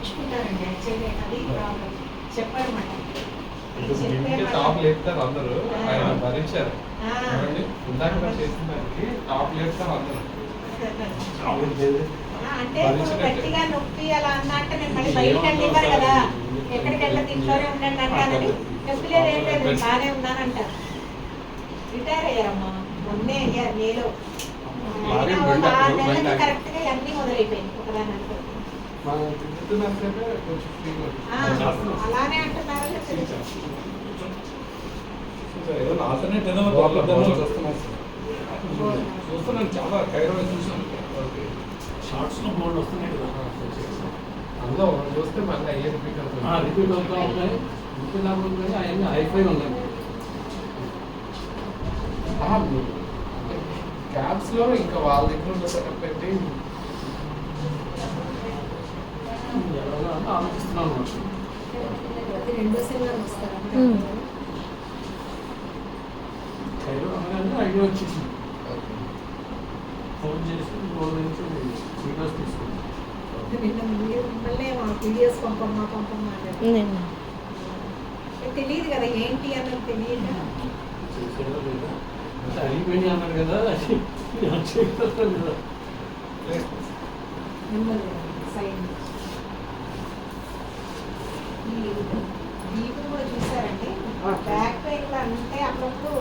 తెచ్చుకుంటారండి actually అది problem చెప్పారన్నమాట. Top లేపుతారు అందరూ, ఆయన భరించారు. ఇందాక చేసిన దానికి టాప్ లేపుతారు అందరూ. అంటే ఇప్పుడు గట్టిగా నొప్పి అలా అన్నట్టు నేను మళ్ళీ బయటకు వెళ్ళివ్వరు కదా, ఎక్కడికి వెళ్ళదు ఇంట్లోనే ఉండండి అంటానని. నొప్పి లేదు ఏం లేదు నేను బాగానే ఉన్నానంటారు. రిటైర్ అయ్యారమ్మా మొన్నే అయ్యారు మేలో. కరెక్ట్ గా అన్ని మొదలైపోయింది ఒకదాని అనుకో. అలానే అంటున్నారు. చూస్తున్నాను చాలా కైరో చూసాను. షార్ట్స్ లో బోల్డ్ వస్తున్నాయి కదా, అందులో చూస్తే మళ్ళీ అయ్యే రిపీట్ అవుతుంది. రిపీట్ అవుతా ఉన్నాయి. రిపీట్ అవ్వకుండా అవన్నీ హైఫై ఉన్నాయి. క్యాబ్స్ లో ఇంకా వాళ్ళ దగ్గర ఉన్న సెటప్ పెట్టి ఆలోచిస్తున్నాను. ఐడియా వచ్చేసింది. ఫోన్ చేసి రోజు నుంచి వీడియోస్ తీసుకున్నాను. తెలియదు కదా ఏంటి అన్నది తెలియదు. అయిపోయింది అన్నారు కదా, దీపం కూడా చూసారండి బ్యాక్ పెయిన్ అంటే అప్పుడప్పుడు